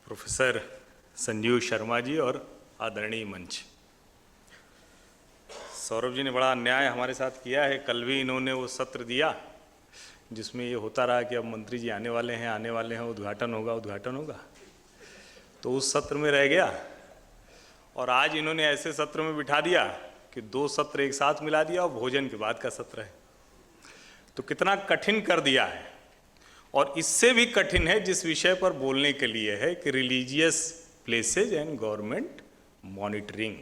Professor Sanjeev Sharma ji और आदरणीय मंच। सौरभ जी ने बड़ा अन्याय हमारे साथ किया है। कल भी इन्होंने वो सत्र दिया जिसमें ये होता रहा कि अब मंत्री जी आने वाले हैं, उद्घाटन होगा, तो उस सत्र में रह गया। और आज इन्होंने ऐसे सत्र में बिठा दिया कि 2 सत्र एक साथ मिला दिया और भोजन के बाद का सत्र है। तो कितना कठिन कर दिया है। और इससे भी कठिन है जिस विषय पर बोलने के लिए है कि religious places and government monitoring,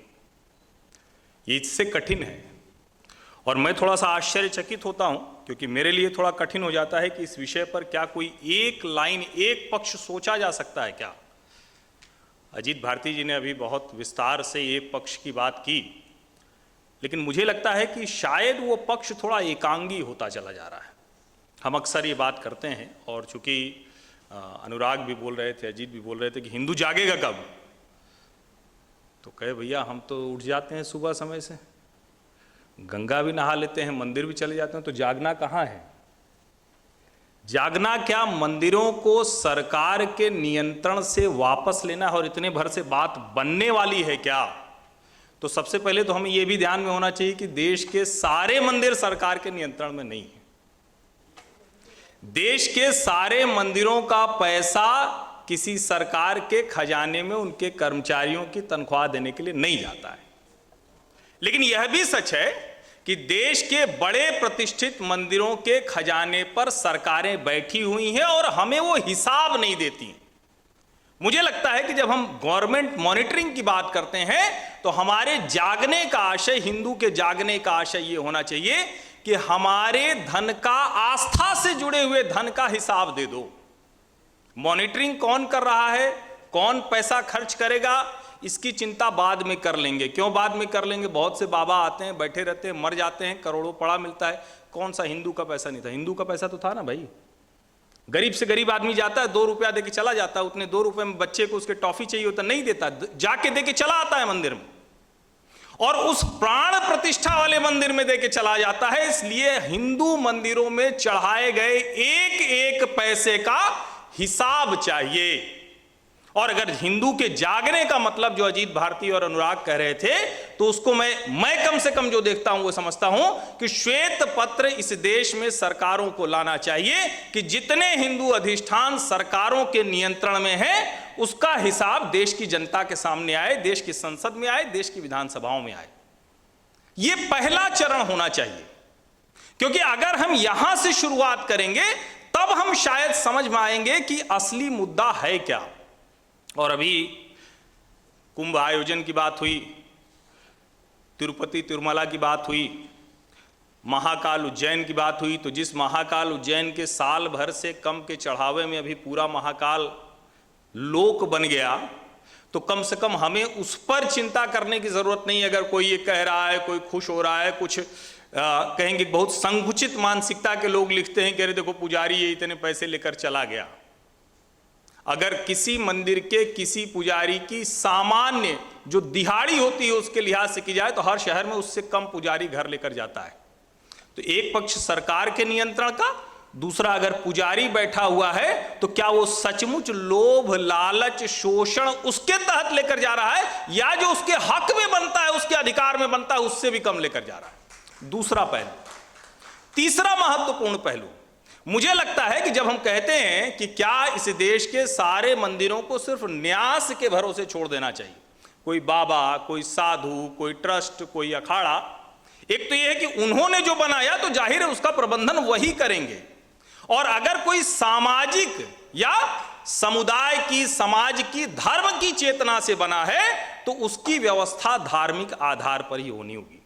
ये इससे कठिन है। और मैं थोड़ा सा आश्चर्यचकित होता हूं क्योंकि मेरे लिए थोड़ा कठिन हो जाता है कि इस विषय पर क्या कोई एक लाइन, एक पक्ष सोचा जा सकता है क्या। अजीत भारती जी ने अभी बहुत विस्तार से एक पक्ष की बात की, लेकिन मुझे लगता है कि शायद वो पक्ष थोड़ा एकांगी होता चला जा रहा है। हम अक्सर ये बात करते हैं, और चूंकि अनुराग भी बोल रहे थे, अजीत भी बोल रहे थे कि हिंदू जागेगा कब, तो कहे भैया हम तो उठ जाते हैं सुबह समय से, गंगा भी नहा लेते हैं, मंदिर भी चले जाते हैं, तो जागना कहाँ है। जागना क्या मंदिरों को सरकार के नियंत्रण से वापस लेना है और इतने भर से बात बनने वाली है क्या। तो सबसे पहले तो हमें यह भी ध्यान में होना चाहिए कि देश के सारे मंदिर सरकार के नियंत्रण में नहीं है। देश के सारे मंदिरों का पैसा किसी सरकार के खजाने में उनके कर्मचारियों की तनख्वाह देने के लिए नहीं जाता है। लेकिन यह भी सच है कि देश के बड़े प्रतिष्ठित मंदिरों के खजाने पर सरकारें बैठी हुई हैं और हमें वो हिसाब नहीं देती। मुझे लगता है कि जब हम गवर्नमेंट मॉनिटरिंग की बात करते हैं तो हमारे जागने का आशय, हिंदू के जागने का आशय ये होना चाहिए कि हमारे धन का, आस्था से जुड़े हुए धन का हिसाब दे दो। मॉनिटरिंग कौन कर रहा है, कौन पैसा खर्च करेगा, इसकी चिंता बाद में कर लेंगे। क्यों बाद में कर लेंगे? बहुत से बाबा आते हैं, बैठे रहते हैं, मर जाते हैं, करोड़ों पड़ा मिलता है। कौन सा हिंदू का पैसा नहीं था? हिंदू का पैसा तो था ना भाई। गरीब से गरीब आदमी जाता है, 2 रुपया देके चला जाता है, उतने 2 रुपए में बच्चे को उसके टॉफी चाहिए होता नहीं देता, जाके देके चला आता है मंदिर में, और उस प्राण प्रतिष्ठा वाले मंदिर में देके चला जाता है। इसलिए हिंदू मंदिरों में चढ़ाए गए एक एक पैसे का हिसाब चाहिए। और अगर हिंदू के जागने का मतलब जो अजीत भारती और अनुराग कह रहे थे, तो उसको मैं कम से कम जो देखता हूं वो समझता हूं कि श्वेत पत्र इस देश में सरकारों को लाना चाहिए कि जितने हिंदू अधिष्ठान सरकारों के नियंत्रण में है उसका हिसाब देश की जनता के सामने आए, देश की संसद में आए, देश की विधानसभाओं में आए। यह पहला चरण होना चाहिए, क्योंकि अगर हम यहां से शुरुआत करेंगे तब हम शायद समझ में आएंगे कि असली मुद्दा है क्या। और अभी कुंभ आयोजन की बात हुई, तिरुपति तिरुमला की बात हुई, महाकाल उज्जैन की बात हुई, तो जिस महाकाल उज्जैन के साल भर से कम के चढ़ावे में अभी पूरा महाकाल लोक बन गया, तो कम से कम हमें उस पर चिंता करने की जरूरत नहीं है। अगर कोई ये कह रहा है, कोई खुश हो रहा है, कुछ कहेंगे बहुत संकुचित मानसिकता के लोग लिखते हैं कि अरे देखो पुजारी ये इतने पैसे लेकर चला गया। अगर किसी मंदिर के किसी पुजारी की सामान्य जो दिहाड़ी होती है उसके लिहाज से की जाए तो हर शहर में उससे कम पुजारी घर लेकर जाता है। तो एक पक्ष सरकार के नियंत्रण का, दूसरा अगर पुजारी बैठा हुआ है तो क्या वो सचमुच लोभ, लालच, शोषण उसके तहत लेकर जा रहा है, या जो उसके हक में बनता है, उसके अधिकार में बनता है, उससे भी कम लेकर जा रहा है। दूसरा पहलू। तीसरा महत्वपूर्ण पहलू, मुझे लगता है कि जब हम कहते हैं कि क्या इस देश के सारे मंदिरों को सिर्फ न्यास के भरोसे छोड़ देना चाहिए, कोई बाबा, कोई साधु, कोई ट्रस्ट, कोई अखाड़ा, एक तो यह है कि उन्होंने जो बनाया तो जाहिर है उसका प्रबंधन वही करेंगे। और अगर कोई सामाजिक या समुदाय की, समाज की, धर्म की चेतना से बना है तो उसकी व्यवस्था धार्मिक आधार पर ही होनी होगी।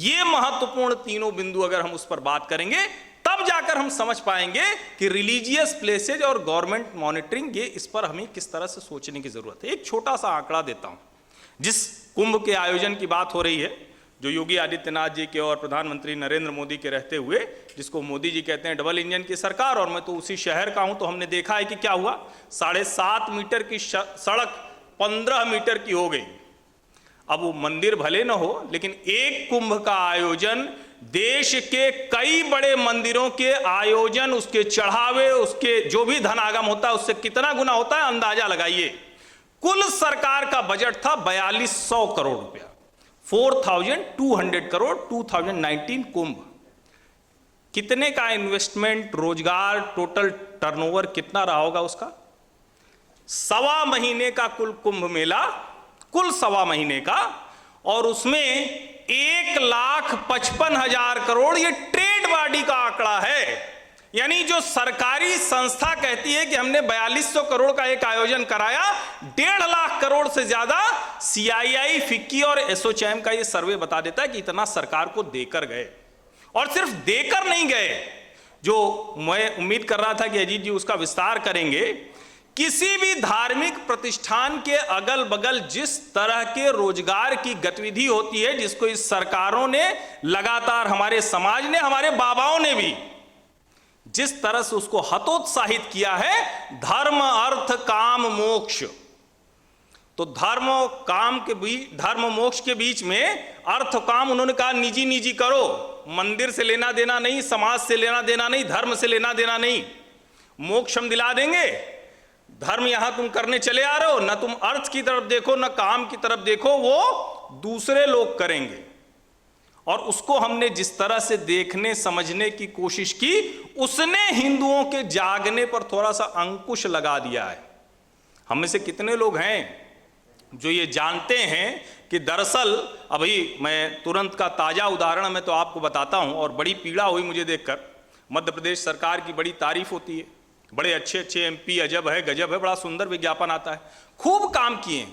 ये महत्वपूर्ण तीनों बिंदु अगर हम उस पर बात करेंगे तब जाकर हम समझ पाएंगे कि रिलीजियस प्लेसेज और गवर्नमेंट मॉनिटरिंग, ये इस पर हमें किस तरह से सोचने की जरूरत है। एक छोटा सा आंकड़ा देता हूं। जिस कुंभ के आयोजन की बात हो रही है, जो योगी आदित्यनाथ जी के और प्रधानमंत्री नरेंद्र मोदी के रहते हुए, जिसको मोदी जी कहते हैं डबल इंजन की सरकार, और मैं तो उसी शहर का हूं, तो हमने देखा है कि क्या हुआ, 7.5 मीटर की सड़क 15 मीटर की हो गई। अब वो मंदिर भले न हो, लेकिन एक कुंभ का आयोजन देश के कई बड़े मंदिरों के आयोजन, उसके चढ़ावे, उसके जो भी धन आगम होता है उससे कितना गुना होता है, अंदाजा लगाइए। कुल सरकार का बजट था 4200 करोड़ रुपया, 4200 करोड़ 2019 कुंभ। कितने का इन्वेस्टमेंट, रोजगार, टोटल टर्नओवर कितना रहा होगा उसका? सवा महीने का कुल कुंभ मेला, कुल सवा महीने का, और उसमें 1,55,000 करोड़ ये ट्रेड बॉडी का आंकड़ा है। यानी जो सरकारी संस्था कहती है कि हमने 4200 करोड़ का एक आयोजन कराया, 1.5 लाख करोड़ से ज्यादा CII, फिक्की और एसोचैम का ये सर्वे बता देता है कि इतना सरकार को देकर गए। और सिर्फ देकर नहीं गए, जो मैं उम्मीद कर रहा था कि अजीत जी उसका विस्तार करेंगे, किसी भी धार्मिक प्रतिष्ठान के अगल बगल जिस तरह के रोजगार की गतिविधि होती है, जिसको इस सरकारों ने लगातार, हमारे समाज ने, हमारे बाबाओं ने भी जिस तरह से उसको हतोत्साहित किया है, धर्म अर्थ काम मोक्ष, तो धर्म काम के बीच, धर्म मोक्ष के बीच में अर्थ काम उन्होंने कहा निजी निजी करो, मंदिर से लेना देना नहीं, समाज से लेना देना नहीं, धर्म से लेना देना नहीं, मोक्ष हम दिला देंगे। धर्म यहां तुम करने चले आ रहे हो, ना तुम अर्थ की तरफ देखो ना काम की तरफ देखो, वो दूसरे लोग करेंगे। और उसको हमने जिस तरह से देखने समझने की कोशिश की, उसने हिंदुओं के जागने पर थोड़ा सा अंकुश लगा दिया है। हम में से कितने लोग हैं जो ये जानते हैं कि दरअसल, अभी मैं तुरंत का ताजा उदाहरण मैं तो आपको बताता हूं, और बड़ी पीड़ा हुई मुझे देखकर। मध्य प्रदेश सरकार की बड़ी तारीफ होती है, बड़े अच्छे अच्छे MP, अजब है गजब है, बड़ा सुंदर विज्ञापन आता है, खूब काम किए।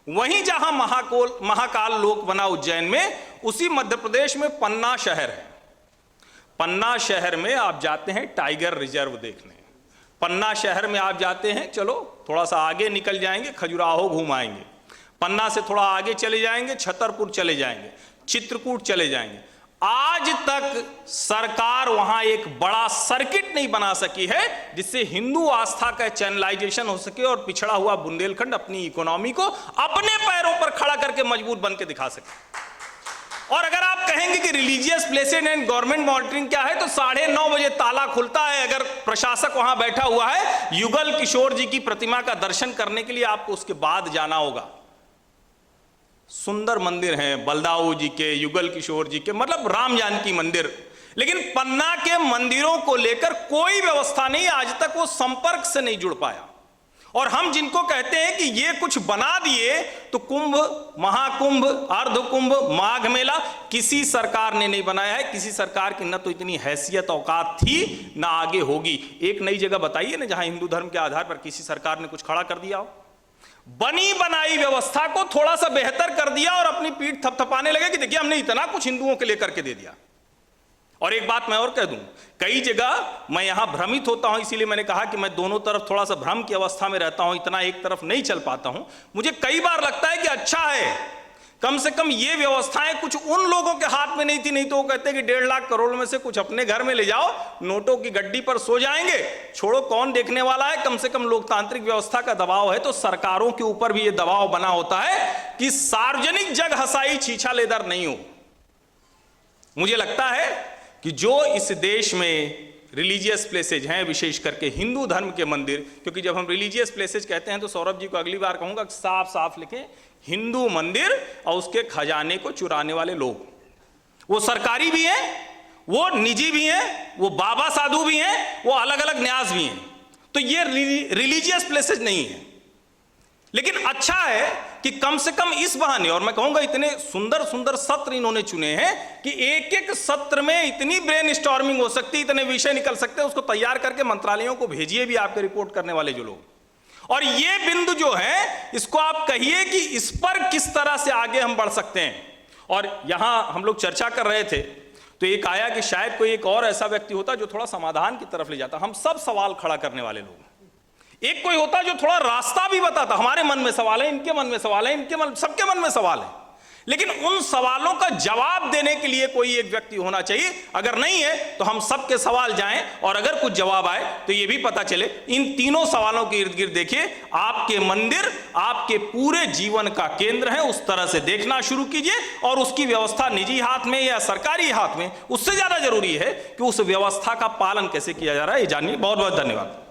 वहीं जहां महाकाल लोक बना उज्जैन में, उसी मध्य प्रदेश में पन्ना शहर है। पन्ना शहर में आप जाते हैं टाइगर रिजर्व देखने, पन्ना शहर में आप जाते हैं, चलो थोड़ा सा आगे निकल जाएंगे, खजुराहो घुमाएंगे, पन्ना से थोड़ा आगे चले जाएंगे, छतरपुर चले जाएंगे, चित्रकूट चले जाएंगे। आज तक सरकार वहां एक बड़ा सर्किट नहीं बना सकी है जिससे हिंदू आस्था का चैनलाइजेशन हो सके और पिछड़ा हुआ बुंदेलखंड अपनी इकोनॉमी को अपने पैरों पर खड़ा करके मजबूत बन के दिखा सके। और अगर आप कहेंगे कि religious places and government monitoring क्या है, तो 9:30 बजे ताला खुलता है। अगर प्रशासक वहां बैठा हुआ है, युगल किशोर जी की प्रतिमा का दर्शन करने के लिए आपको उसके बाद जाना होगा। सुंदर मंदिर हैं बलदाऊ जी के, युगल किशोर जी के, मतलब राम जानकी मंदिर, लेकिन पन्ना के मंदिरों को लेकर कोई व्यवस्था नहीं, आज तक वो संपर्क से नहीं जुड़ पाया। और हम जिनको कहते हैं कि ये कुछ बना दिए, तो कुंभ, महाकुंभ, अर्धकुंभ, माघ मेला किसी सरकार ने नहीं बनाया है। किसी सरकार की न तो इतनी हैसियत औकात थी, ना आगे होगी। एक नई जगह बताइए ना जहां हिंदू धर्म के आधार पर किसी सरकार ने कुछ खड़ा कर दिया हो। बनी बनाई व्यवस्था को थोड़ा सा बेहतर कर दिया और अपनी पीठ थपथपाने लगे कि देखिए हमने इतना कुछ हिंदुओं के लिए करके दे दिया। और एक बात मैं और कह दूं, कई जगह मैं यहां भ्रमित होता हूं, इसीलिए मैंने कहा कि मैं दोनों तरफ थोड़ा सा भ्रम की अवस्था में रहता हूं, इतना एक तरफ नहीं चल पाता हूं। मुझे कई बार लगता है कि अच्छा है कम से कम ये व्यवस्थाएं कुछ उन लोगों के हाथ में नहीं थी, नहीं तो वो कहते कि 1.5 लाख करोड़ में से कुछ अपने घर में ले जाओ, नोटों की गड्डी पर सो जाएंगे, छोड़ो कौन देखने वाला है। कम से कम लोकतांत्रिक व्यवस्था का दबाव है, तो सरकारों के ऊपर भी ये दबाव बना होता है कि सार्वजनिक जग हसाई छीछा लेदर नहीं हो। मुझे लगता है कि जो इस देश में रिलीजियस प्लेसेज हैं, विशेष करके हिंदू धर्म के मंदिर, क्योंकि जब हम रिलीजियस प्लेसेज कहते हैं तो सौरभ जी को अगली बार कहूंगा कि साफ साफ लिखें, हिंदू मंदिर और उसके खजाने को चुराने वाले लोग, वो सरकारी भी हैं, वो निजी भी हैं, वो बाबा साधु भी हैं, वो अलग अलग न्यास भी हैं। तो ये रिलीजियस प्लेसेज नहीं है। लेकिन अच्छा है कि कम से कम इस बहाने, और मैं कहूंगा इतने सुंदर सुंदर सत्र इन्होंने चुने हैं कि एक एक सत्र में इतनी ब्रेनस्टॉर्मिंग हो सकती है, इतने विषय निकल सकते हैं, उसको तैयार करके मंत्रालयों को भेजिए भी आपके रिपोर्ट करने वाले जो लोग। और ये बिंदु जो है, इसको आप कहिए कि इस पर किस तरह से आगे हम बढ़ सकते हैं। और यहां हम लोग चर्चा कर रहे थे तो एक आया कि शायद कोई एक और ऐसा व्यक्ति होता जो थोड़ा समाधान की तरफ ले जाता। हम सब सवाल खड़ा करने वाले लोग, एक कोई होता जो थोड़ा रास्ता भी बताता। हमारे मन में सवाल है, इनके मन में सवाल है, इनके मन, सबके मन में सवाल है, लेकिन उन सवालों का जवाब देने के लिए कोई एक व्यक्ति होना चाहिए। अगर नहीं है तो हम सबके सवाल जाएं, और अगर कुछ जवाब आए तो यह भी पता चले। इन तीनों सवालों के इर्द गिर्द देखिए, आपके मंदिर आपके पूरे जीवन का केंद्र है, उस तरह से देखना शुरू कीजिए। और उसकी व्यवस्था निजी हाथ में या सरकारी हाथ में, उससे ज्यादा जरूरी है कि उस व्यवस्था का पालन कैसे किया जा रहा है, ये जानिए। बहुत बहुत धन्यवाद।